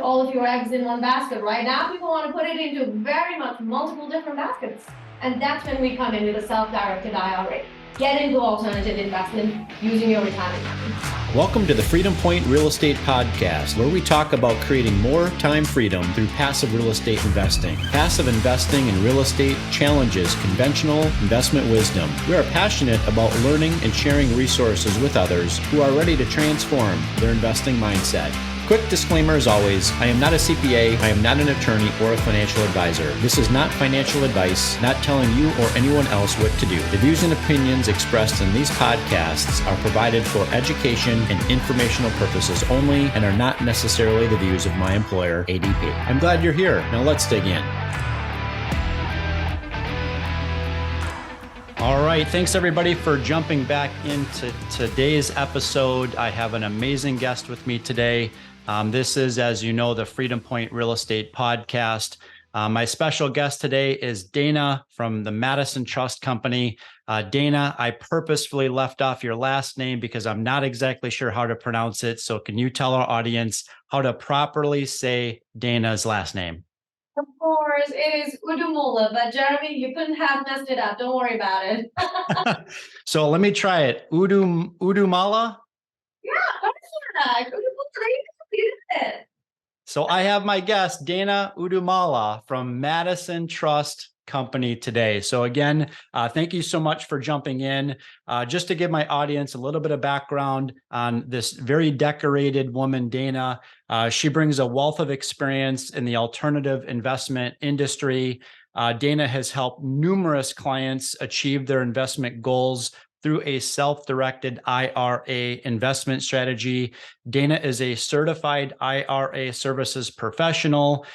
all of your eggs in one basket. Right now, people want to put it into very much multiple different baskets. And that's when we come in with a self-directed IRA. Get into alternative investment using your retirement money. Welcome to the Freedom Point Real Estate Podcast, where we talk about creating more time freedom through passive real estate investing. Passive investing in real estate challenges conventional investment wisdom. We are passionate about learning and sharing resources with others who are ready to transform their investing mindset. Quick disclaimer as always, I am not a CPA, I am not an attorney or a financial advisor. This is not financial advice, not telling you or anyone else what to do. The views and opinions expressed in these podcasts are provided for education and informational purposes only and are not necessarily the views of my employer, ADP. I'm glad you're here. Now let's dig in. All right. Thanks, everybody, for jumping back into today's episode. I have an amazing guest with me today. This is, as you know, the Freedom Point Real Estate Podcast. My special guest today is Dana from the Madison Trust Company. Dana, I purposefully left off your last name because I'm not exactly sure how to pronounce it. So can you tell our audience how to properly say Dana's last name? Of course, it is Udumulla, but Jeremy, you couldn't have messed it up. Don't worry about it. So let me try it. Udumulla? Yeah, that's Udumulla. You did it. So I have my guest, Dana Udumulla from Madison Trust Company today. So again, thank you so much for jumping in. Just to give my audience a little bit of background on this very decorated woman, Dana. She brings a wealth of experience in the alternative investment industry. Dana has helped numerous clients achieve their investment goals through a self-directed IRA investment strategy. Dana is a certified IRA services professional.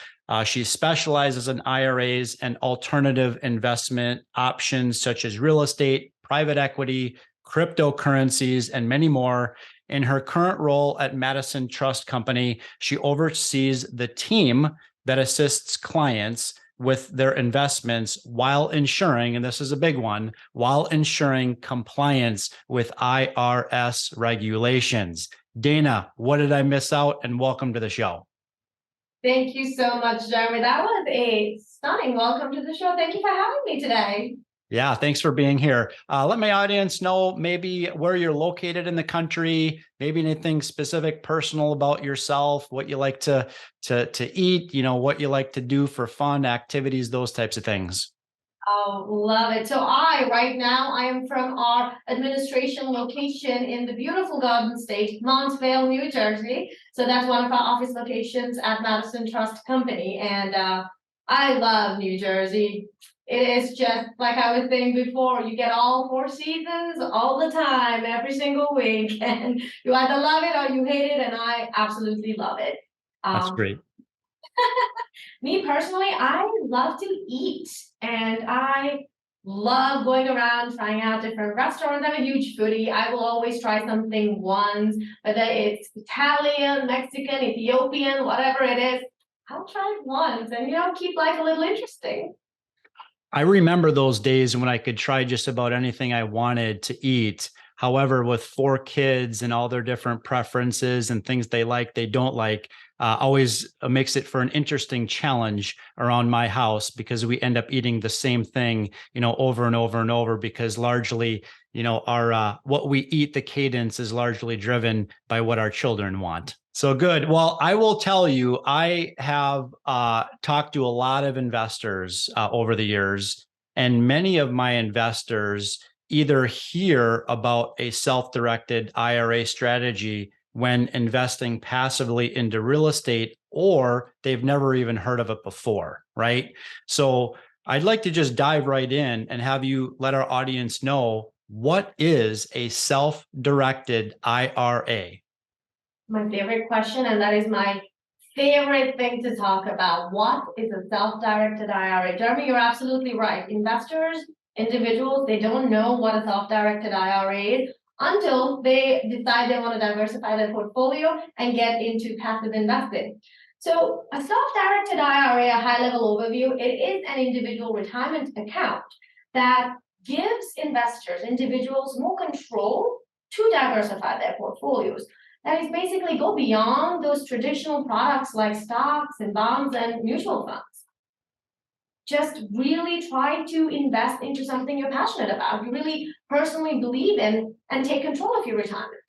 She specializes in IRAs and alternative investment options such as real estate, private equity, cryptocurrencies, and many more. In her current role at Madison Trust Company, she oversees the team that assists clients with their investments while ensuring, and this is a big one, while ensuring compliance with IRS regulations. Dana, what did I miss out? And welcome to the show. Thank you so much, Jeremy. That was a stunning welcome to the show. Thank you for having me today. Yeah, thanks for being here. Let my audience know maybe where you're located in the country, maybe anything specific, personal about yourself, what you like to eat, what you like to do for fun, activities, those types of things. Oh, love it. So right now, I am from our administration location in the beautiful Garden State, Montvale, New Jersey. So that's one of our office locations at Madison Trust Company. And I love New Jersey. It is just like I was saying before, you get all four seasons all the time, every single week. And you either love it or you hate it. And I absolutely love it. That's great. Me personally, I love to eat and I love going around trying out different restaurants. I'm a huge foodie. I will always try something once, whether it's Italian, Mexican, Ethiopian, whatever it is. I'll try it once and, keep life a little interesting. I remember those days when I could try just about anything I wanted to eat. However, with 4 kids and all their different preferences and things they like, they don't like, always makes it for an interesting challenge around my house because we end up eating the same thing, over and over and over because largely, our what we eat, the cadence is largely driven by what our children want. So good. Well, I will tell you, I have talked to a lot of investors over the years, and many of my investors either hear about a self-directed IRA strategy when investing passively into real estate, or they've never even heard of it before, right? So I'd like to just dive right in and have you let our audience know, what is a self-directed IRA? My favorite question, and that is my favorite thing to talk about. What is a self-directed IRA? Jeremy, you're absolutely right. Investors, individuals, they don't know what a self-directed IRA is until they decide they want to diversify their portfolio and get into passive investing. So a self-directed IRA, a high-level overview, it is an individual retirement account that gives investors, individuals, more control to diversify their portfolios. that is basically go beyond those traditional products like stocks and bonds and mutual funds. Just really try to invest into something you're passionate about, you really personally believe in, and take control of your retirement.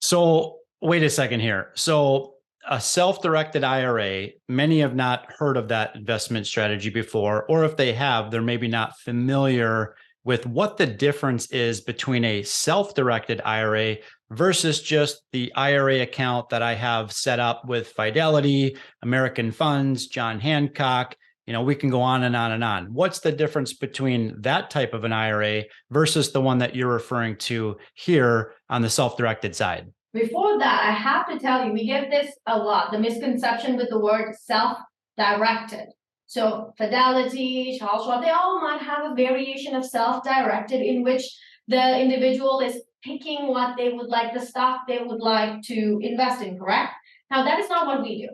So wait a second here. So a self-directed IRA, many have not heard of that investment strategy before, or if they have, they're maybe not familiar with what the difference is between a self-directed IRA versus just the IRA account that I have set up with Fidelity, American Funds, John Hancock. We can go on and on and on. What's the difference between that type of an IRA versus the one that you're referring to here on the self-directed side? Before that, I have to tell you, we get this a lot, the misconception with the word self-directed. So Fidelity, Charles Schwab, they all might have a variation of self-directed in which the individual is picking what they would like, the stock they would like to invest in, correct? Now, that is not what we do.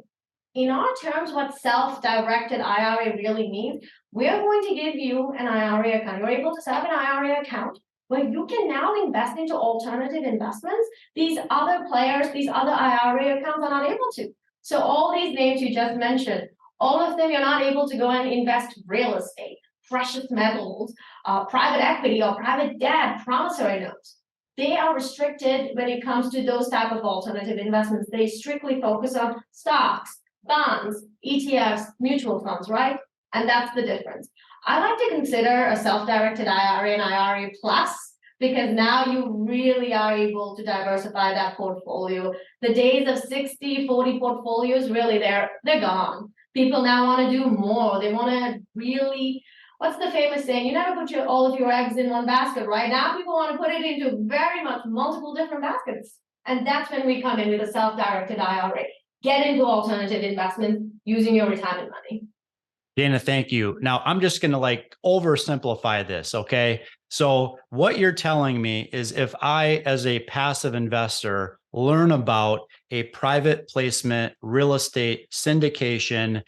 In our terms, what self-directed IRA really means, we're going to give you an IRA account. You're able to set up an IRA account where you can now invest into alternative investments. These other players, these other IRA accounts are not able to. So all these names you just mentioned, all of them, you're not able to go and invest real estate, precious metals, private equity or private debt, promissory notes. They are restricted when it comes to those type of alternative investments. They strictly focus on stocks, bonds, ETFs, mutual funds, right? And that's the difference. I like to consider a self-directed IRA and IRA plus, because now you really are able to diversify that portfolio. The days of 60-40 portfolios, really, they're gone. People now want to do more. They want to really, what's the famous saying? You never put all of your eggs in one basket, right? Now people want to put it into very much multiple different baskets. And that's when we come in with a self-directed IRA. Get into alternative investments using your retirement money. Dana, thank you. Now, I'm just going to oversimplify this, okay? So what you're telling me is if I, as a passive investor, learn about a private placement real estate syndication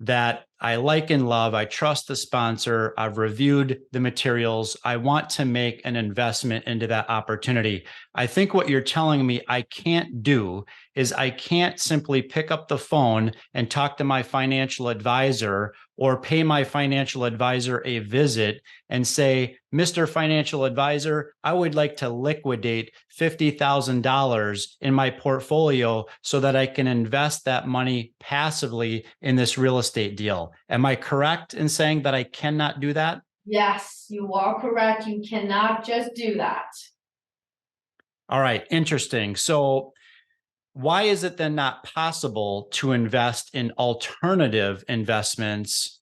that I like and love, I trust the sponsor, I've reviewed the materials, I want to make an investment into that opportunity. I think what you're telling me I can't do is I can't simply pick up the phone and talk to my financial advisor or pay my financial advisor a visit and say, Mr. Financial Advisor, I would like to liquidate $50,000 in my portfolio so that I can invest that money passively in this real estate deal. Am I correct in saying that I cannot do that? Yes, you are correct. You cannot just do that. All right, interesting. So why is it then not possible to invest in alternative investments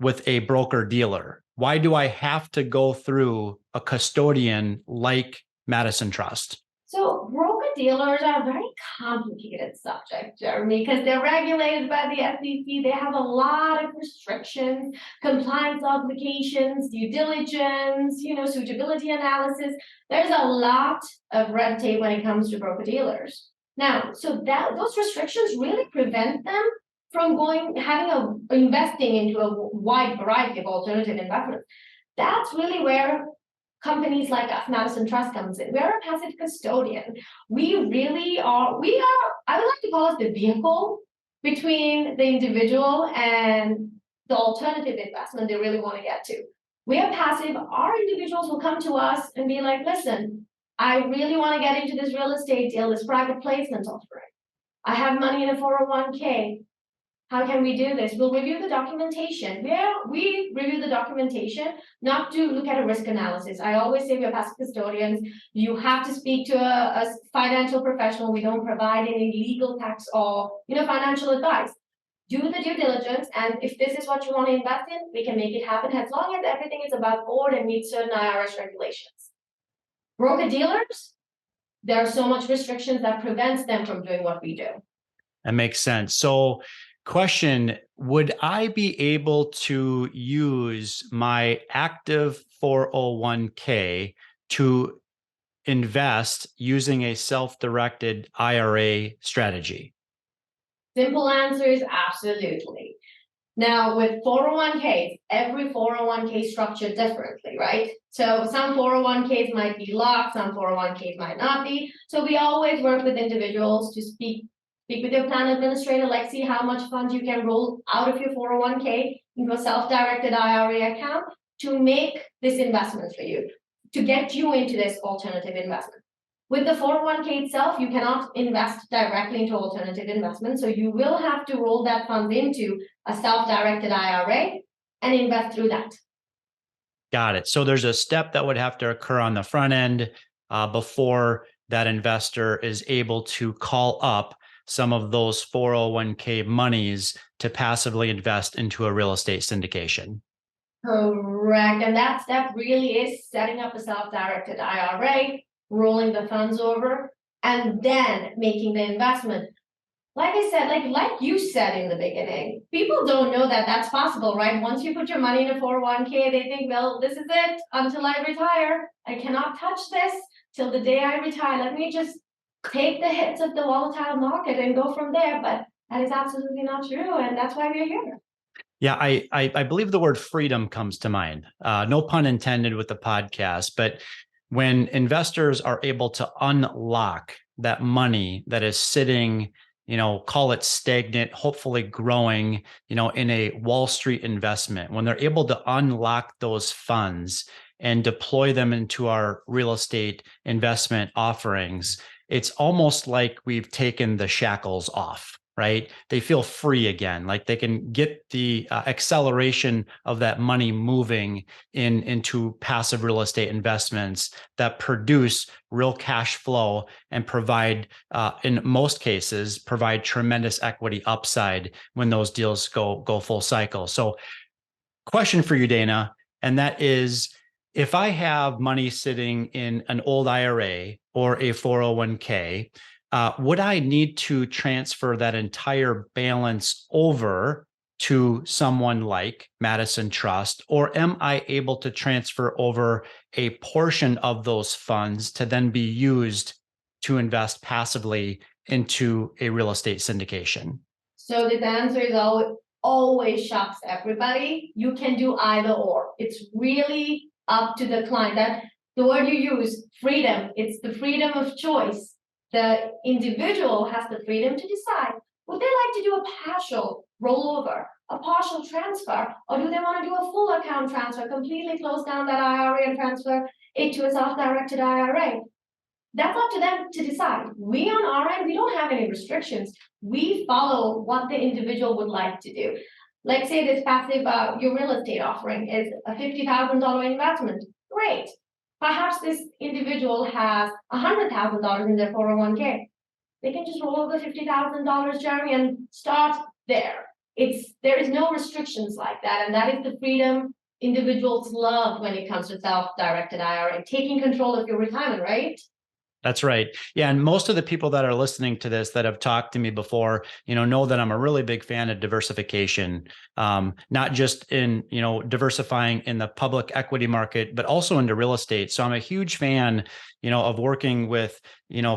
with a broker dealer? Why do I have to go through a custodian like Madison Trust? So broker dealers are a very complicated subject, Jeremy, because they're regulated by the SEC. They have a lot of restrictions, compliance obligations, due diligence, suitability analysis. There's a lot of red tape when it comes to broker dealers. Now, so those restrictions really prevent them from investing into a wide variety of alternative investments. That's really where companies like us, Madison Trust, comes in. We're a passive custodian. We are, I would like to call us the vehicle between the individual and the alternative investment they really want to get to. We are passive. Our individuals will come to us and be like, listen, I really want to get into this real estate deal, this private placement offering. I have money in a 401k. How can we do this? We'll review the documentation. We review the documentation, not to look at a risk analysis. I always say we're passive custodians. You have to speak to a financial professional. We don't provide any legal tax or financial advice. Do the due diligence, and if this is what you want to invest in, we can make it happen as long as everything is above board and meets certain IRS regulations. Broker dealers, there are so much restrictions that prevents them from doing what we do. That makes sense. So question, would I be able to use my active 401k to invest using a self-directed IRA strategy? Simple answer is absolutely. Now with 401ks, every 401k structured differently, right? So some 401ks might be locked, some 401ks might not be. So we always work with individuals to speak with your plan administrator, like see how much funds you can roll out of your 401k into a self-directed IRA account to make this investment for you, to get you into this alternative investment. With the 401k itself, you cannot invest directly into alternative investments, so you will have to roll that fund into a self-directed IRA and invest through that. Got it. So there's a step that would have to occur on the front end before that investor is able to call up some of those 401k monies to passively invest into a real estate syndication. Correct. And that step really is setting up a self-directed IRA, rolling the funds over, and then making the investment. Like I said, like you said in the beginning, people don't know that that's possible, right? Once you put your money in a 401k, they think, well, this is it until I retire. I cannot touch this till the day I retire. Let me just take the hits of the volatile market and go from there. But that is absolutely not true. And that's why we're here. Yeah, I believe the word freedom comes to mind. No pun intended with the podcast, but when investors are able to unlock that money that is sitting, call it stagnant, hopefully growing, in a Wall Street investment, when they're able to unlock those funds and deploy them into our real estate investment offerings, it's almost like we've taken the shackles off. Right? They feel free again, like they can get the acceleration of that money moving into passive real estate investments that produce real cash flow and provide, in most cases, provide tremendous equity upside when those deals go full cycle. So, question for you, Dana, and that is, if I have money sitting in an old IRA or a 401k, would I need to transfer that entire balance over to someone like Madison Trust, or am I able to transfer over a portion of those funds to then be used to invest passively into a real estate syndication? So the answer is always shocks everybody. You can do either or. It's really up to the client. That the word you use, freedom, it's the freedom of choice. The individual has the freedom to decide, would they like to do a partial rollover, a partial transfer, or do they want to do a full account transfer, completely close down that IRA and transfer it to a self-directed IRA? That's up to them to decide. We on our end, we don't have any restrictions. We follow what the individual would like to do. Like say this passive, your real estate offering is a $50,000 investment. Great. Perhaps this individual has $100,000 in their 401k. They can just roll over $50,000, Jeremy, and start there. There is no restrictions like that, and that is the freedom individuals love when it comes to self-directed IRA, taking control of your retirement, right? That's right. Yeah. And most of the people that are listening to this that have talked to me before, know that I'm a really big fan of diversification, not just in, diversifying in the public equity market, but also into real estate. So I'm a huge fan, of working with,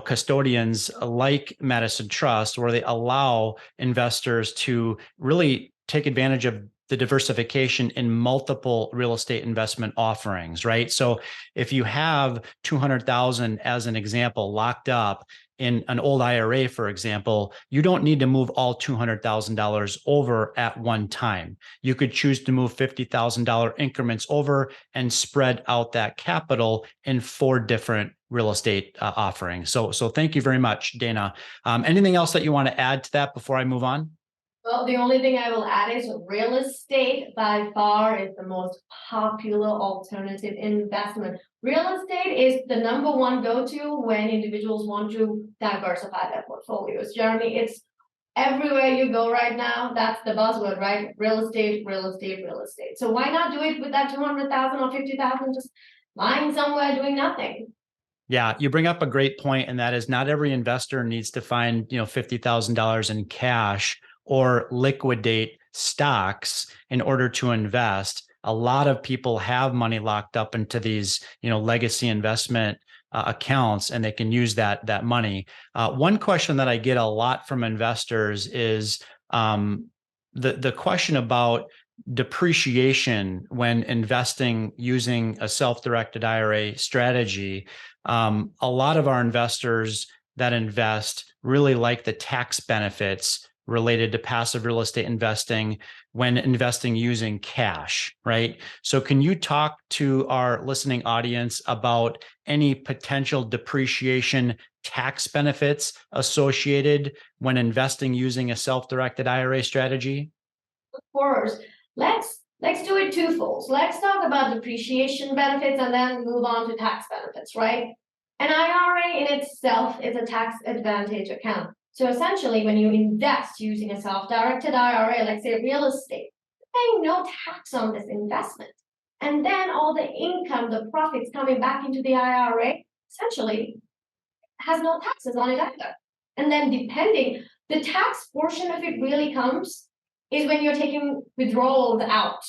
custodians like Madison Trust, where they allow investors to really take advantage of the diversification in multiple real estate investment offerings, right? So if you have 200,000 as an example locked up in an old IRA, for example, you don't need to move all $200,000 over at one time. You could choose to move $50,000 increments over and spread out that capital in 4 different real estate offerings. So thank you very much, Dana. Anything else that you want to add to that before I move on? Well, the only thing I will add is real estate by far is the most popular alternative investment. Real estate is the number one go-to when individuals want to diversify their portfolios. Jeremy, it's everywhere you go right now. That's the buzzword, right? Real estate, real estate, real estate. So why not do it with that 200,000 or 50,000 just lying somewhere doing nothing? Yeah, you bring up a great point, and that is not every investor needs to find, $50,000 in cash or liquidate stocks in order to invest. A lot of people have money locked up into these, legacy investment accounts, and they can use that money. One question that I get a lot from investors is, the question about depreciation when investing using a self-directed IRA strategy, a lot of our investors that invest really like the tax benefits related to passive real estate investing when investing using cash, right? So can you talk to our listening audience about any potential depreciation tax benefits associated when investing using a self-directed IRA strategy? Of course. Let's do it twofold. Let's talk about depreciation benefits and then move on to tax benefits, right? An IRA in itself is a tax advantage account. So essentially, when you invest using a self-directed IRA, let's say real estate, you're paying no tax on this investment. And then all the income, the profits coming back into the IRA, essentially has no taxes on it either. And then depending, the tax portion of it really comes is when you're taking withdrawals out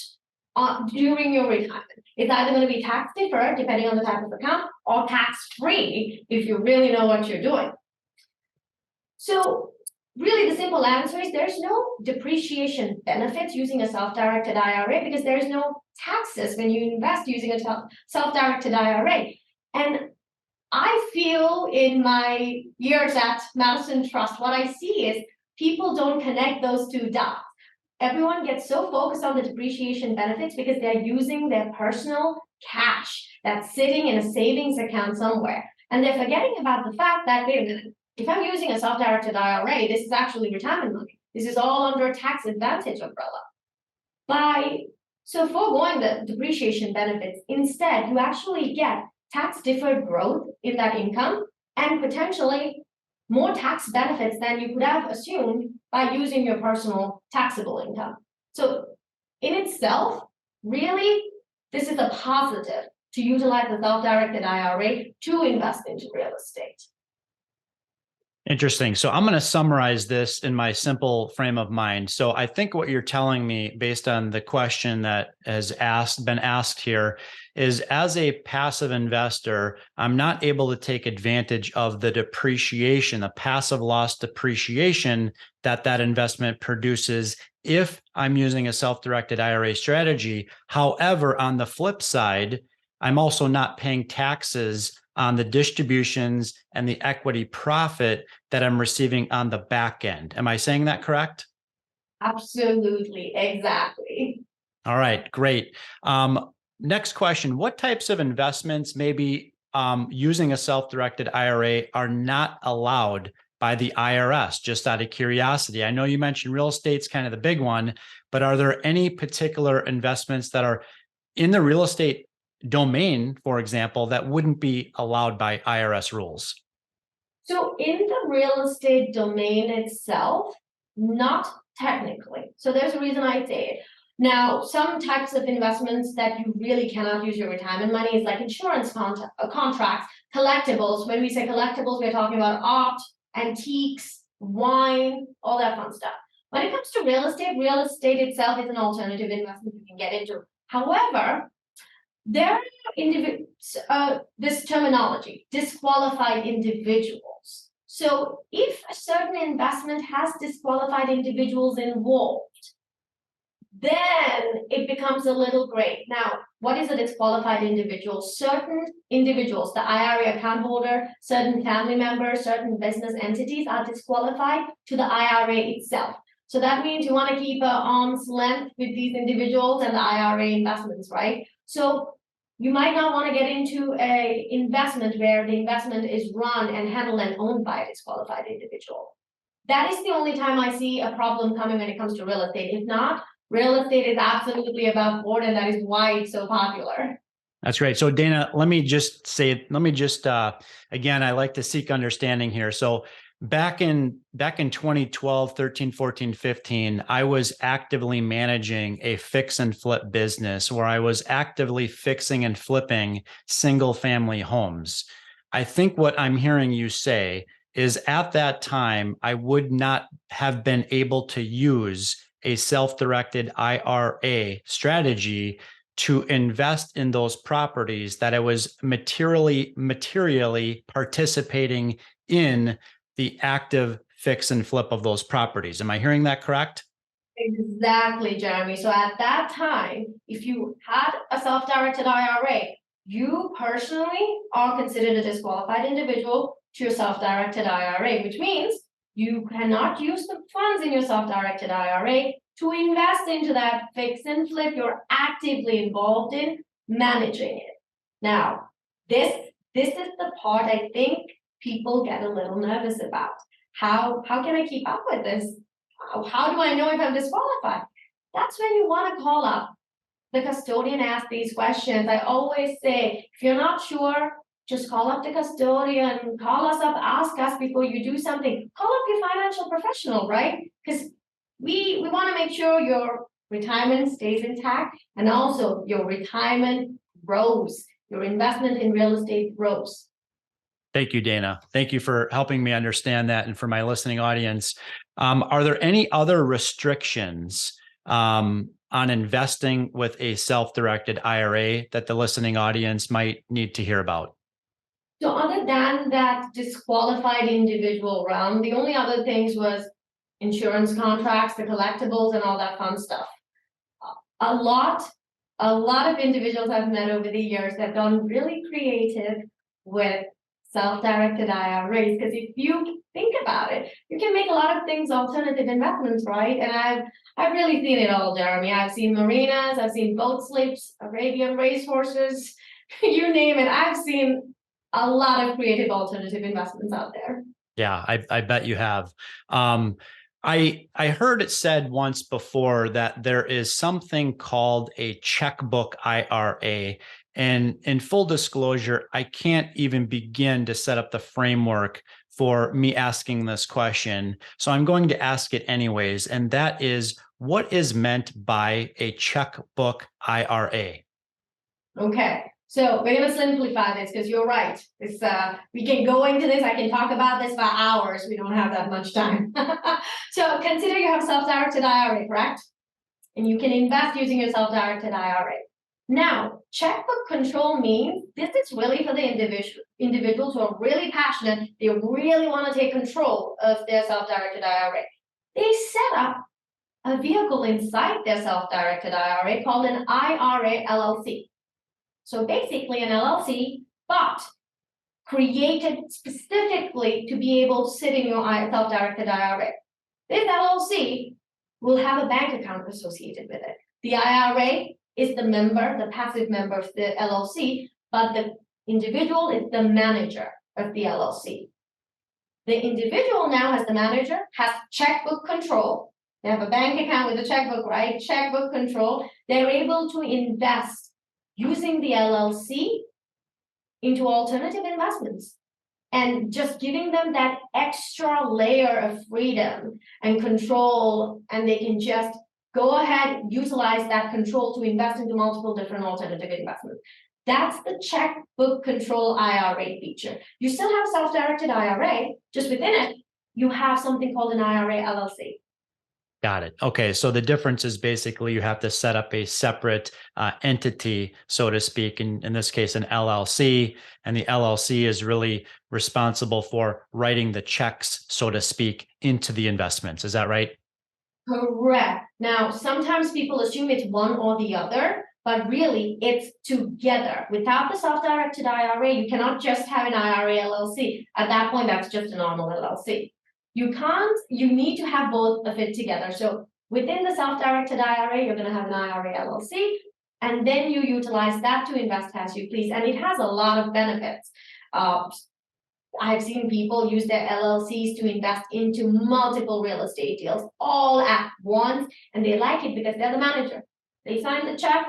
during your retirement. It's either going to be tax deferred, depending on the type of account, or tax free if you really know what you're doing. So really the simple answer is there's no depreciation benefits using a self-directed IRA because there's no taxes when you invest using a self-directed IRA. And I feel in my years at Madison Trust, what I see is people don't connect those two dots. Everyone gets so focused on the depreciation benefits because they're using their personal cash that's sitting in a savings account somewhere. And they're forgetting about the fact that, wait a minute, if I'm using a self-directed IRA, this is actually retirement money. This is all under a tax advantage umbrella. So foregoing the depreciation benefits, instead, you actually get tax deferred growth in that income and potentially more tax benefits than you could have assumed by using your personal taxable income. So in itself, really, this is a positive to utilize the self-directed IRA to invest into real estate. Interesting. So I'm going to summarize this in my simple frame of mind. So I think what you're telling me based on the question that has been asked here is, as a passive investor, I'm not able to take advantage of the depreciation, the passive loss depreciation that investment produces if I'm using a self-directed IRA strategy. However, on the flip side, I'm also not paying taxes on the distributions and the equity profit that I'm receiving on the back end. Am I saying that correct? Absolutely, exactly. All right, great. Next question, what types of investments maybe using a self-directed IRA are not allowed by the IRS, just out of curiosity? I know you mentioned real estate's kind of the big one, but are there any particular investments that are in the real estate domain, for example, that wouldn't be allowed by IRS rules? So in the real estate domain itself, not technically. So there's a reason I say it. Now, some types of investments that you really cannot use your retirement money is like insurance contracts, collectibles. When we say collectibles, we're talking about art, antiques, wine, all that fun stuff. When it comes to real estate itself is an alternative investment you can get into. However, there are this terminology, disqualified individuals. So if a certain investment has disqualified individuals involved, then it becomes a little gray. Now, what is a disqualified individual? Certain individuals, the IRA account holder, certain family members, certain business entities are disqualified to the IRA itself. So that means you want to keep an arm's length with these individuals and the IRA investments, right? So you might not want to get into an investment where the investment is run and handled and owned by a disqualified individual. That is the only time I see a problem coming when it comes to real estate. If not, real estate is absolutely above board, and that is why it's so popular. That's great. So Dana, again, I like to seek understanding here. So back in 2012, 13, 14, 15, I was actively managing a fix and flip business where I was actively fixing and flipping single family homes. I think what I'm hearing you say is at that time, I would not have been able to use a self-directed IRA strategy to invest in those properties that I was materially participating in the active fix and flip of those properties. Am I hearing that correct? Exactly, Jeremy. So at that time, if you had a self-directed IRA, you personally are considered a disqualified individual to your self-directed IRA, which means you cannot use the funds in your self-directed IRA to invest into that fix and flip you're actively involved in managing it. Now, this is the part I think people get a little nervous about. How can I keep up with this? How do I know if I'm disqualified? That's when you want to call up the custodian, ask these questions. I always say, if you're not sure, just call up the custodian, call us up, ask us before you do something. Call up your financial professional, right? Because we want to make sure your retirement stays intact and also your retirement grows, your investment in real estate grows. Thank you, Dana. Thank you for helping me understand that. And for my listening audience, are there any other restrictions on investing with a self-directed IRA that the listening audience might need to hear about? So other than that disqualified individual realm, the only other things was insurance contracts, the collectibles, and all that fun stuff. A lot of individuals I've met over the years that have gone really creative with self-directed IRAs, because if you think about it, you can make a lot of things alternative investments, right? And I've really seen it all, Jeremy. I've seen marinas, I've seen boat slips, Arabian racehorses, you name it. I've seen a lot of creative alternative investments out there. Yeah, I bet you have. I heard it said once before that there is something called a checkbook IRA. And in full disclosure, I can't even begin to set up the framework for me asking this question. So I'm going to ask it anyways. And that is, what is meant by a checkbook IRA? Okay. So we're going to simplify this because you're right. It's we can go into this. I can talk about this for hours. We don't have that much time. So consider you have self-directed IRA, correct? And you can invest using your self-directed IRA. Now, checkbook control means this is really for the individuals who are really passionate. They really want to take control of their self-directed IRA. They set up a vehicle inside their self-directed IRA called an IRA LLC. So basically an LLC, but created specifically to be able to sit in your self-directed IRA. This LLC will have a bank account associated with it. The IRA is the member, the passive member of the LLC, but the individual is the manager of the LLC. The individual now as the manager has checkbook control. They have a bank account with a checkbook, right? Checkbook control. They're able to invest using the LLC into alternative investments and just giving them that extra layer of freedom and control, and they can just go ahead, utilize that control to invest into multiple different alternative investments. That's the checkbook control IRA feature. You still have a self-directed IRA, just within it, you have something called an IRA LLC. Got it. Okay. So the difference is basically you have to set up a separate entity, so to speak, in this case, an LLC, and the LLC is really responsible for writing the checks, so to speak, into the investments. Is that right? Correct. Now, sometimes people assume it's one or the other, but really it's together. Without the self-directed IRA, you cannot just have an IRA LLC. At that point, that's just a normal LLC. You need to have both of it together. So within the self-directed IRA, you're going to have an IRA LLC, and then you utilize that to invest as you please. And it has a lot of benefits. I've seen people use their LLCs to invest into multiple real estate deals all at once, and they like it because they're the manager. They sign the check,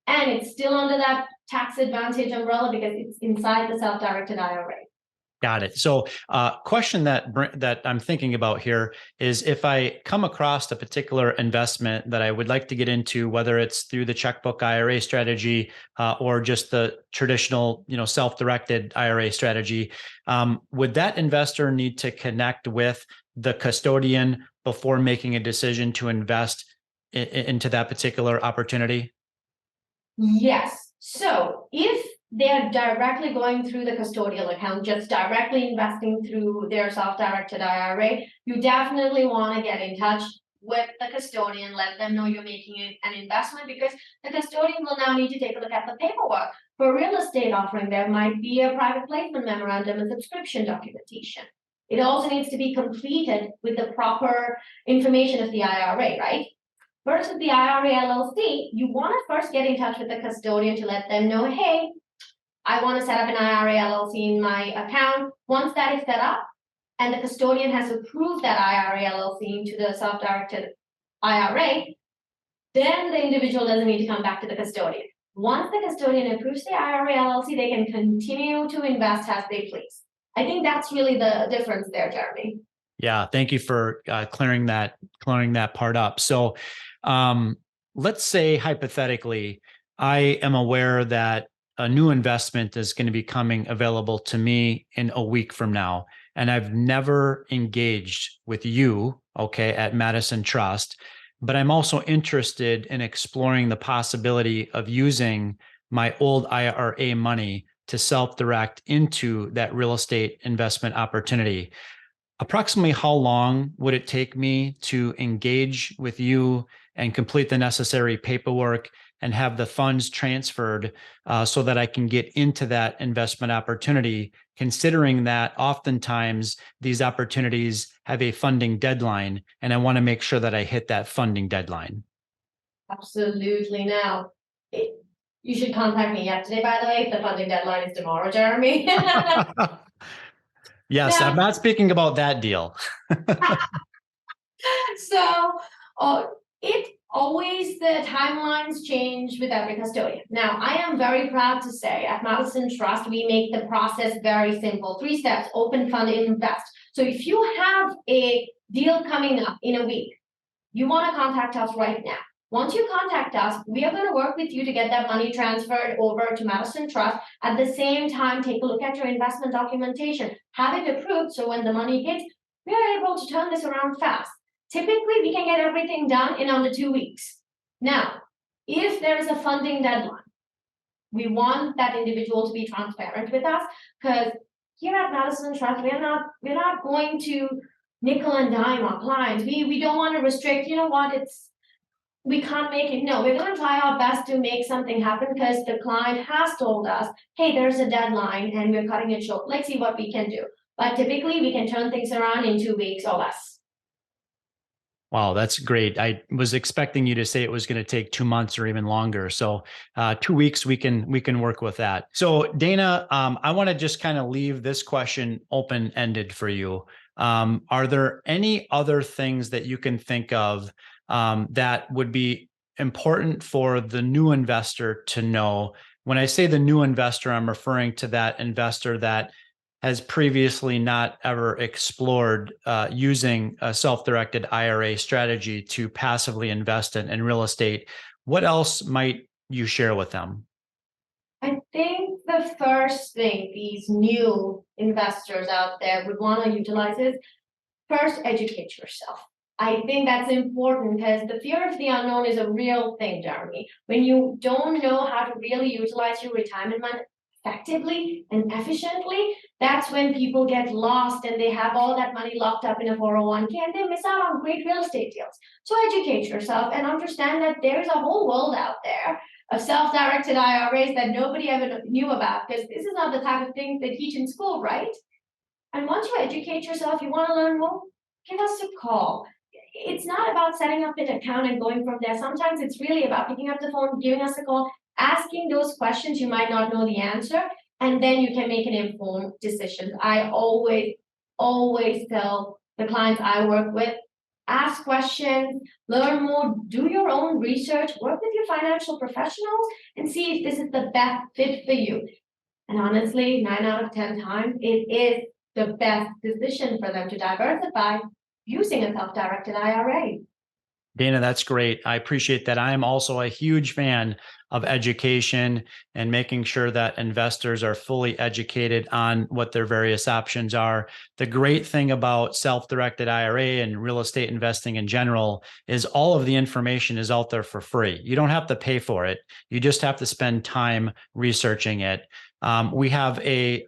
and it's still under that tax advantage umbrella because it's inside the self-directed IRA. Got it. So question that I'm thinking about here is if I come across a particular investment that I would like to get into, whether it's through the checkbook IRA strategy or just the traditional, self-directed IRA strategy, would that investor need to connect with the custodian before making a decision to invest into that particular opportunity? Yes. So if they're directly going through the custodial account, just directly investing through their self-directed IRA, you definitely want to get in touch with the custodian, let them know you're making an investment, because the custodian will now need to take a look at the paperwork. For real estate offering, there might be a private placement memorandum and subscription documentation. It also needs to be completed with the proper information of the IRA, right? First, with the IRA LLC, you want to first get in touch with the custodian to let them know, hey, I want to set up an IRA LLC in my account. Once that is set up, and the custodian has approved that IRA LLC into the self-directed IRA, then the individual doesn't need to come back to the custodian. Once the custodian approves the IRA LLC, they can continue to invest as they please. I think that's really the difference there, Jeremy. Yeah, thank you for clearing that part up. So let's say hypothetically, I am aware that a new investment is going to be coming available to me in a week from now, and I've never engaged with you, okay, at Madison Trust, but I'm also interested in exploring the possibility of using my old IRA money to self-direct into that real estate investment opportunity. Approximately how long would it take me to engage with you and complete the necessary paperwork and have the funds transferred so that I can get into that investment opportunity, considering that oftentimes these opportunities have a funding deadline, and I want to make sure that I hit that funding deadline? Absolutely. Now, you should contact me yesterday, by the way. The funding deadline is tomorrow, Jeremy. Yes, Now, I'm not speaking about that deal. So, the timelines change with every custodian. Now, I am very proud to say at Madison Trust, we make the process very simple. 3 steps: open, fund, invest. So if you have a deal coming up in a week, you want to contact us right now. Once you contact us, we are going to work with you to get that money transferred over to Madison Trust. At the same time, take a look at your investment documentation, have it approved, so when the money hits, we are able to turn this around fast. Typically, we can get everything done in under 2 weeks. Now, if there is a funding deadline, we want that individual to be transparent with us, because here at Madison Trust, we're not going to nickel and dime our clients. We don't want to restrict, we can't make it. No, we're going to try our best to make something happen, because the client has told us, hey, there's a deadline and we're cutting it short. Let's see what we can do. But typically, we can turn things around in 2 weeks or less. Wow, that's great. I was expecting you to say it was going to take 2 months or even longer. So 2 weeks, we can work with that. So Dana, I want to just kind of leave this question open-ended for you. Are there any other things that you can think of that would be important for the new investor to know? When I say the new investor, I'm referring to that investor that has previously not ever explored using a self-directed IRA strategy to passively invest in real estate. What else might you share with them? I think the first thing these new investors out there would want to utilize is first educate yourself. I think that's important, because the fear of the unknown is a real thing, Jeremy. When you don't know how to really utilize your retirement money effectively and efficiently, that's when people get lost and they have all that money locked up in a 401k and they miss out on great real estate deals. So educate yourself and understand that there's a whole world out there of self-directed IRAs that nobody ever knew about, because this is not the type of thing they teach in school, right? And once you educate yourself, you want to learn more, give us a call. It's not about setting up an account and going from there. Sometimes it's really about picking up the phone, giving us a call, asking those questions you might not know the answer, and then you can make an informed decision. I always tell the clients I work with, ask questions, learn more, do your own research, work with your financial professionals, and see if this is the best fit for you. And honestly, 9 out of 10 times, it is the best decision for them to diversify using a self-directed IRA. Dana, that's great. I appreciate that. I'm also a huge fan of education and making sure that investors are fully educated on what their various options are. The great thing about self-directed IRA and real estate investing in general is all of the information is out there for free. You don't have to pay for it. You just have to spend time researching it. We have a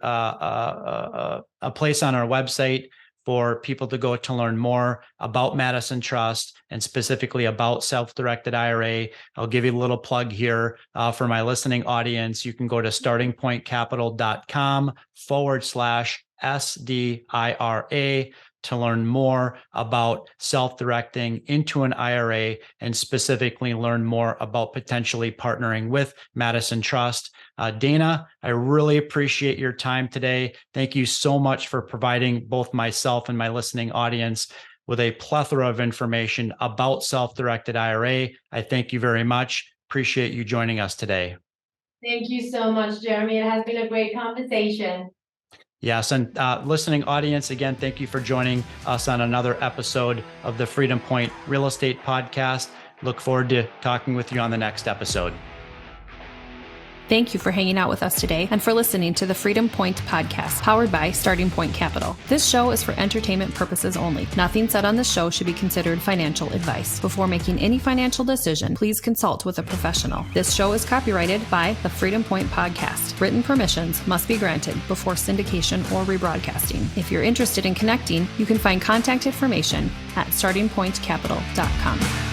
place on our website for people to go to learn more about Madison Trust and specifically about self-directed IRA. I'll give you a little plug here for my listening audience. You can go to startingpointcapital.com/SDIRA to learn more about self-directing into an IRA and specifically learn more about potentially partnering with Madison Trust. Dana, I really appreciate your time today. Thank you so much for providing both myself and my listening audience with a plethora of information about self-directed IRA. I thank you very much. Appreciate you joining us today. Thank you so much, Jeremy. It has been a great conversation. Yes, and listening audience, again, thank you for joining us on another episode of the Freedom Point Real Estate Podcast. Look forward to talking with you on the next episode. Thank you for hanging out with us today and for listening to the Freedom Point podcast, powered by Starting Point Capital. This show is for entertainment purposes only. Nothing said on this show should be considered financial advice. Before making any financial decision, please consult with a professional. This show is copyrighted by the Freedom Point podcast. Written permissions must be granted before syndication or rebroadcasting. If you're interested in connecting, you can find contact information at startingpointcapital.com.